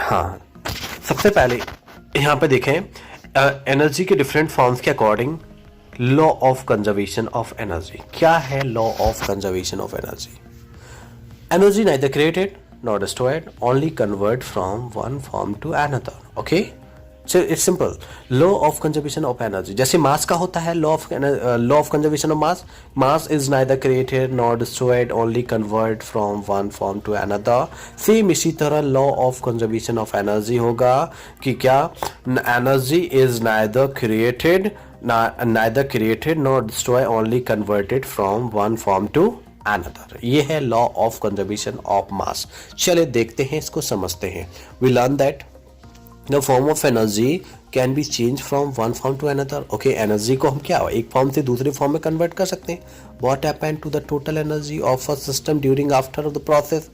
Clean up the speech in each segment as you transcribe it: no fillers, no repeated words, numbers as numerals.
हाँ, सबसे पहले यहाँ पे देखें एनर्जी के डिफरेंट फॉर्म्स के according law of conservation of energy. क्या है law of conservation of energy? Energy neither created nor destroyed, only convert from one form to another. Okay? So it's simple. Law of conservation of energy. जैसे मास का होता है law of conservation of mass. Mass is neither created nor destroyed, only convert from one form to another. Same इसी तरह law of conservation of energy होगा कि क्या energy is neither created nor destroyed, only converted from one form to another. ये है law of conservation of mass. चले देखते हैं, इसको समझते हैं। We learn that the form of energy can be change from one form to another. Okay, energy को हम क्या एक फॉर्म से दूसरे फॉर्म में कन्वर्ट कर सकते हैं। What happened to the total energy of a system during after the process?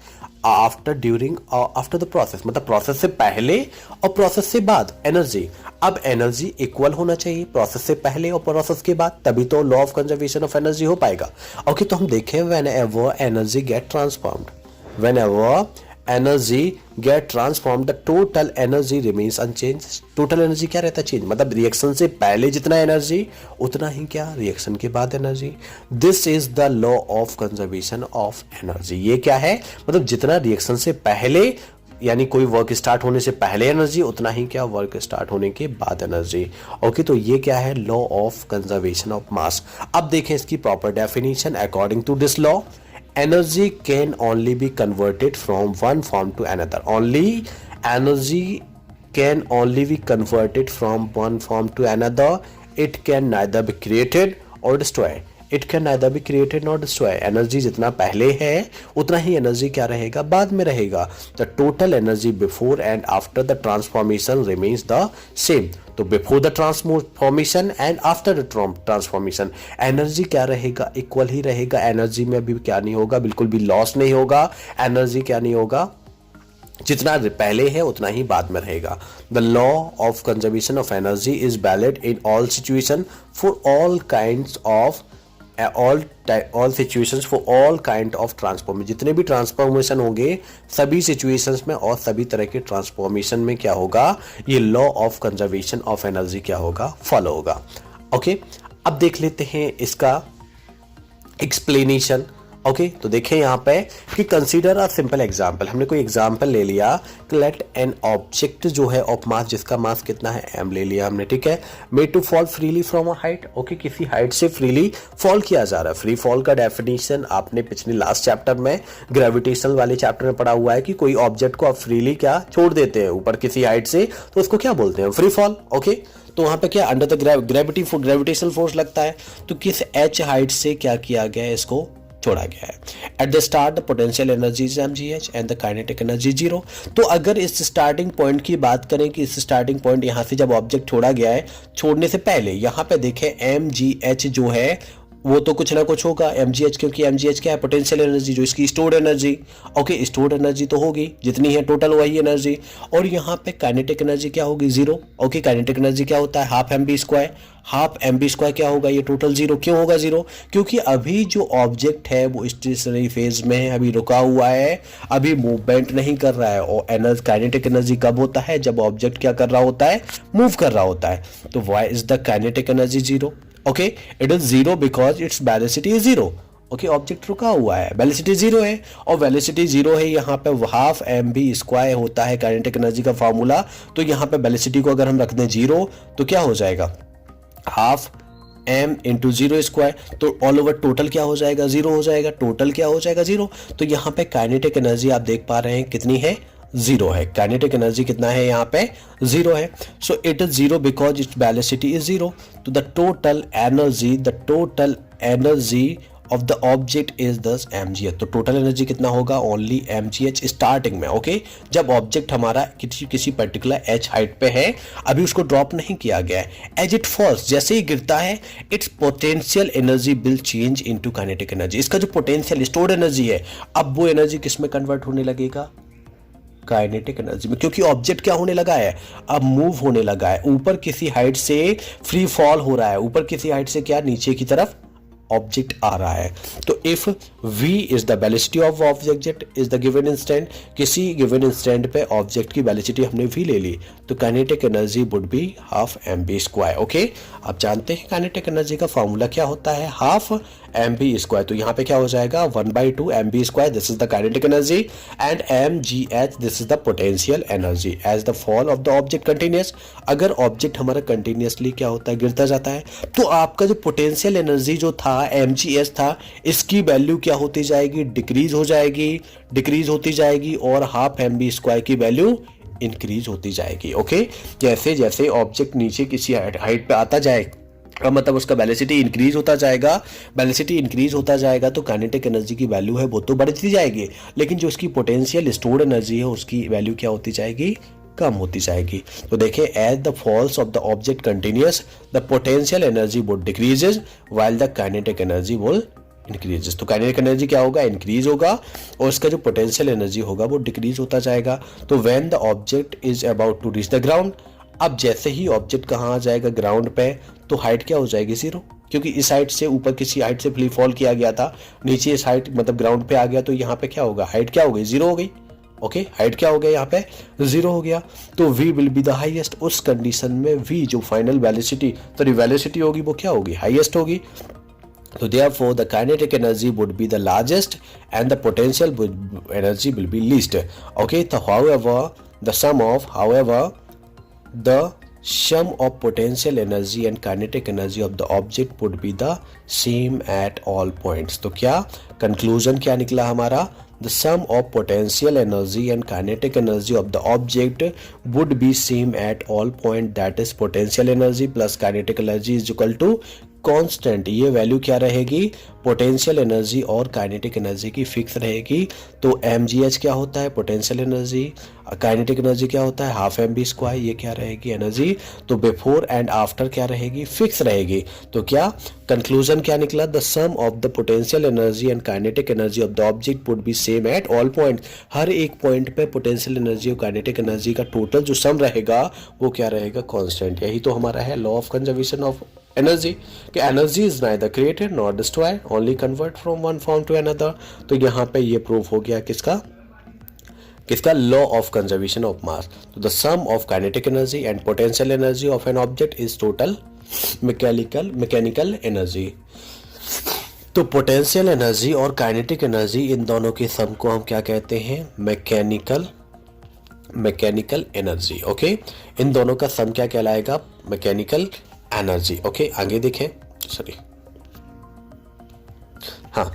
After the process मतलब प्रोसेस से पहले और प्रोसेस से बाद एनर्जी। अब एनर्जी इक्वल होना चाहिए प्रोसेस से पहले और प्रोसेस के बाद, तभी तो law of conservation of energy हो पाएगा। ओके, तो हम देखें whenever energy get transformed, whenever energy get transform the total energy remains unchange. Total energy क्या रहता है? चेंज, मतलब रिएक्शन से पहले जितना एनर्जी उतना ही क्या रिएक्शन के बाद energy. This is the law of conservation of energy. ये क्या है? मतलब जितना रिएक्शन से पहले यानी कोई वर्क स्टार्ट होने से पहले एनर्जी उतना ही क्या वर्क स्टार्ट होने के बाद एनर्जी। ओके, तो ये क्या है? Law of conservation of mass. अब देखें इसकी proper definition. According to this law, energy can only be converted from one form to another. Energy can only be converted from one form to another. It can neither be created or destroyed. It can neither be created nor destroyed. Energy जितना पहले है उतना ही energy क्या रहेगा? बाद में रहेगा। The total energy before and after the transformation remains the same. तो before the transformation and after the transformation energy क्या रहेगा? इक्वल ही रहेगा। एनर्जी में भी क्या नहीं होगा? बिल्कुल भी लॉस नहीं होगा। एनर्जी क्या नहीं होगा? जितना पहले है उतना ही बाद में रहेगा। The law of conservation of energy is valid in all situation for all kinds of all situations for all kind of transformation। जितने भी ट्रांसफॉर्मेशन होंगे सभी सिचुएशंस में और सभी तरह के ट्रांसफॉर्मेशन में क्या होगा? ये law of conservation of energy क्या होगा? फॉलो होगा। ओके, अब देख लेते हैं इसका एक्सप्लेनेशन। ओके, तो देखें यहाँ पे कि कंसीडर अ सिंपल एग्जांपल। हमने कोई एग्जांपल ले लिया कि लेट एन ऑब्जेक्ट जो है ऑफ मास, जिसका मास कितना है m ले लिया हमने, ठीक है, made to fall freely from a height. Okay, किसी हाइट से फ्रीली फॉल किया जा रहा है। फ्री फॉल का डेफिनेशन आपने पिछले लास्ट चैप्टर में ग्रेविटेशनल वाले चैप्टर में पढ़ा हुआ है कि कोई ऑब्जेक्ट को आप फ्रीली क्या छोड़ देते हैं ऊपर किसी हाइट से, तो उसको क्या बोलते हैं? Free fall. ओके, तो वहां पे क्या अंडर द ग्रेविटेशनल फोर्स लगता है। तो किस h हाइट से क्या किया गया है? इसको छोड़ा गया है। At the start the potential energy is mgh and the kinetic energy 0। तो अगर इस स्टार्टिंग पॉइंट की बात करें कि इस स्टार्टिंग पॉइंट यहां से जब ऑब्जेक्ट छोड़ा गया है, छोड़ने से पहले यहां पे देखें mgh जो है वो तो कुछ ना कुछ होगा mgh, क्योंकि mgh क्या है? पोटेंशियल एनर्जी, जो इसकी stored energy. Okay, stored energy तो होगी जितनी है टोटल वही एनर्जी। और यहाँ पे काइनेटिक एनर्जी क्या होगी? 0। ओके, काइनेटिक एनर्जी क्या होता है? Half mv square. Half mv square क्या होगा? ये टोटल 0। क्यों होगा 0? क्योंकि अभी जो ऑब्जेक्ट है वो स्टेशनरी फेज में है, अभी रुका हुआ है, अभी मूवमेंट नहीं कर रहा है। और काइनेटिक एनर्जी कब होता है? जब ऑब्जेक्ट क्या कर रहा होता है? मूव कर रहा होता है। तो why is the kinetic energy 0? Okay, it is 0 because its velocity is 0। Okay, object रुका हुआ है, वेलोसिटी 0 है, और वेलोसिटी 0 है। यहाँ पे हाफ mv स्क्वायर होता है काइनेटिक एनर्जी का फॉर्मूला। तो यहाँ पे वेलोसिटी को अगर हम रख दें 0 तो क्या हो जाएगा? Half m into 0 square. तो ऑल ओवर टोटल क्या हो जाएगा? 0 हो जाएगा। टोटल क्या हो जाएगा? 0। तो यहाँ पे काइनेटिक एनर्जी आप देख पा रहे हैं कितनी है? 0 है। काइनेटिक एनर्जी कितना है? यहाँ पे 0 है। So it is 0 because its velocity is 0। तो the total energy of the object is दस mgh। तो टोटल एनर्जी कितना होगा? ओनली mgh स्टार्टिंग में। ओके, जब ऑब्जेक्ट हमारा किसी पर्टिकुलर h हाइट पे है, अभी उसको ड्रॉप नहीं किया गया है। एज इट फॉल्स, जैसे ही गिरता है, it's potential energy will change into kinetic energy. इसका जो पोटेंशियल स्टोर्ड एनर्जी है, अब वो एनर्जी किस में कन्वर्ट होने लगेगा? काइनेटिक एनर्जी में, क्योंकि ऑब्जेक्ट क्या होने लगा है? अब मूव होने लगा है। ऊपर किसी हाइट से फ्री फॉल हो रहा है, ऊपर किसी हाइट से क्या नीचे की तरफ ऑब्जेक्ट आ रहा है। तो if v is the velocity of object is the given instant, किसी गिवन इंस्टेंट पे ऑब्जेक्ट की वेलोसिटी हमने v ले ली, तो kinetic energy would be half mv²। Okay, आप जानते हैं काइनेटिक एनर्जी का फॉर्मूला क्या होता है, हाफ mv²। तो यहाँ पे क्या हो जाएगा 1/2 mv², this is the kinetic energy, and mgh this is the potential energy as the fall of the object continues. अगर ऑब्जेक्ट हमारा कंटिन्यूसली क्या होता है, गिरता जाता है, तो आपका जो पोटेंशियल एनर्जी जो था mgh था, इसकी वैल्यू क्या होती जाएगी, डिक्रीज होती जाएगी और हाफ mv² की वैल्यू इंक्रीज होती जाएगी। ओके, जैसे जैसे ऑब्जेक्ट नीचे किसी हाइट पे आता जाए, मतलब उसका वेलोसिटी इंक्रीज होता जाएगा, तो काइनेटिक एनर्जी की वैल्यू है वो तो बढ़ती जाएगी, लेकिन जो उसकी पोटेंशियल स्टोर्ड एनर्जी है उसकी वैल्यू क्या होती जाएगी, कम होती जाएगी। तो देखें, as the falls of the object continuous the potential energy would decreases while the kinetic energy will increases. तो काइनेटिक एनर्जी क्या होगा, इंक्रीज होगा, और उसका जो पोटेंशियल एनर्जी होगा वो डिक्रीज होता जाएगा। तो when the object is about to reach the ground, अब जैसे ही ऑब्जेक्ट कहाँ आ जाएगा, ग्राउंड पे, तो हाइट क्या हो जाएगी, 0, क्योंकि इस हाइट से ऊपर किसी हाइट से फ्री फॉल किया गया था, नीचे इस हाइट मतलब ग्राउंड पे आ गया, तो यहाँ पे क्या होगा, हाइट क्या हो गई, 0 हो गई। ओके, हाइट क्या हो गया, यहाँ पे 0 हो गया। तो v will be the highest, उस कंडीशन में v जो फाइनल वेलोसिटी होगी वो क्या होगी, हाईएस्ट होगी। So therefore the kinetic energy would be the largest and the potential energy will be least. Okay, so however the sum of potential energy and kinetic energy of the object would be the same at all points. तो क्या conclusion क्या निकला हमारा, the sum of potential energy and kinetic energy of the object would be same at all point, that is potential energy plus kinetic energy is equal to constant. ये value क्या रहेगी, potential energy और kinetic energy की fix रहेगी। तो mgh क्या होता है, पोटेंशियल एनर्जी, काइनेटिक एनर्जी क्या होता है, हाफ mv², ये क्या रहेगी एनर्जी। तो बिफोर एंड आफ्टर क्या रहेगी, फिक्स रहेगी। तो क्या कंक्लूजन क्या निकला, the sum of the potential energy and kinetic energy of the object would be same at all point. हर एक पॉइंट पे पोटेंशियल एनर्जी और काइनेटिक एनर्जी का टोटल जो सम रहेगा वो क्या रहेगा, कांस्टेंट। यही तो हमारा है law of conservation of energy, कि energy is neither created nor destroyed, only convert from one form to another. तो यहाँ पे ये प्रूफ हो गया किसका law of conservation of mass. तो the sum of kinetic energy and potential energy of an object is total mechanical energy. तो potential energy और काइनेटिक एनर्जी, इन दोनों के सम को हम क्या कहते हैं, मैकेनिकल एनर्जी। ओके, इन दोनों का सम क्या कहलाएगा, मैकेनिकल एनर्जी। ओके, आगे देखें, सॉरी, हाँ,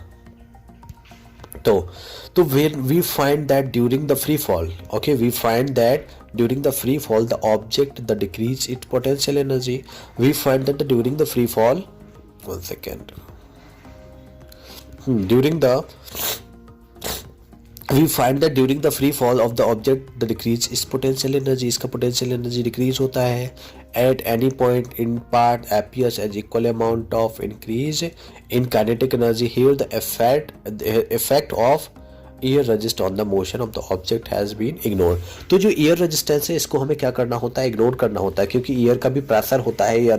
तो we find that during the free fall, okay, we find that during the free fall the object the decrease its potential energy. We find that during the free fall, one second, we find that during the free fall of the object the decrease its potential energy, इसका potential energy decrease होता है। At any point in part appears as equal amount of increase in kinetic energy. Here the effect of ear resistance on the motion of the object has been ignored. तो जो ear resistance है इसको हमें क्या करना होता है, ignore करना होता है, क्योंकि ear का भी प्रेशर होता है एयर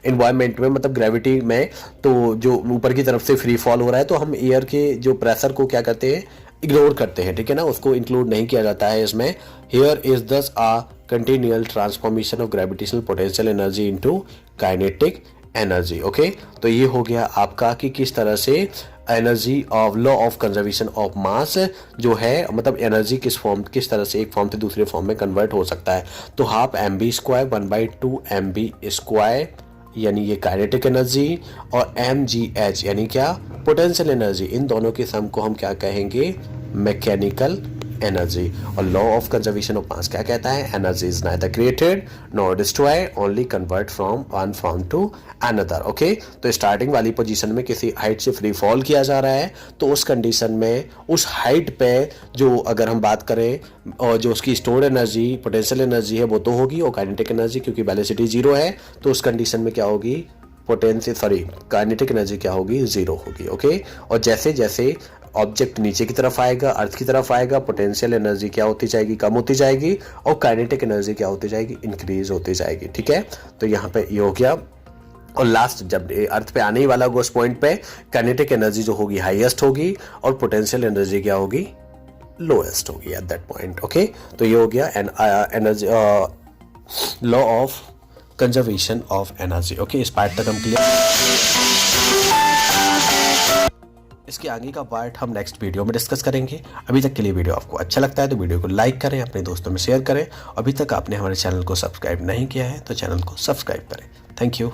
एनवायरनमेंट में, मतलब ग्रेविटी में। तो जो ऊपर की तरफ से फ्री फॉल हो रहा है तो हम एयर के जो प्रेशर को क्या करते हैं, इग्नोर करते हैं, ठीक है ना, उसको इंक्लूड नहीं किया जाता है इसमें। Here is this a continual transformation of gravitational potential energy into kinetic energy. Okay, तो ये हो गया आपका कि किस तरह से energy of law of conservation of mass जो है, मतलब एनर्जी किस तरह से एक फॉर्म से दूसरे फॉर्म में कन्वर्ट हो सकता है। तो हाफ mv², 1/2 mv², यानी ये काइनेटिक एनर्जी, और mgh यानी क्या, पोटेंशियल एनर्जी, इन दोनों के सम को हम क्या कहेंगे, मैकेनिकल एनर्जी। और law of conservation of mass क्या कहता है, energy is neither created nor destroy, only convert from one form to another. Okay, तो स्टार्टिंग वाली पोजीशन में किसी हाइट से फ्री फॉल किया जा रहा है, तो उस कंडीशन में उस हाइट पे जो अगर हम बात करें, और जो उसकी स्टोर्ड एनर्जी पोटेंशियल एनर्जी है वो तो होगी, और काइनेटिक एनर्जी क्योंकि वेलोसिटी 0 है तो उस कंडीशन में क्या होगी, काइनेटिक एनर्जी क्या होगी, 0 होगी। ओके, और जैसे जैसे ऑब्जेक्ट नीचे की तरफ आएगा, अर्थ की तरफ आएगा, पोटेंशियल एनर्जी क्या होती जाएगी, कम होती जाएगी, और काइनेटिक एनर्जी क्या होती जाएगी, इंक्रीज होती जाएगी। ठीक है, तो यहाँ पे ये हो गया और लास्ट जब अर्थ पे आने ही वाला होगा उस पॉइंट पे काइनेटिक एनर्जी जो होगी हाईएस्ट होगी और पोटेंशियल एनर्जी क्या होगी, लोएस्ट होगी एट दैट पॉइंट। ओके, तो ये हो गया energy law of conservation of energy. Okay, इस पार्ट तक हम क्लियर। इसके आगे का पार्ट हम नेक्स्ट वीडियो में डिस्कस करेंगे। अभी तक के लिए वीडियो आपको अच्छा लगता है तो वीडियो को लाइक करें, अपने दोस्तों में शेयर करें। अभी तक आपने हमारे चैनल को सब्सक्राइब नहीं किया है तो चैनल को सब्सक्राइब करें। Thank you.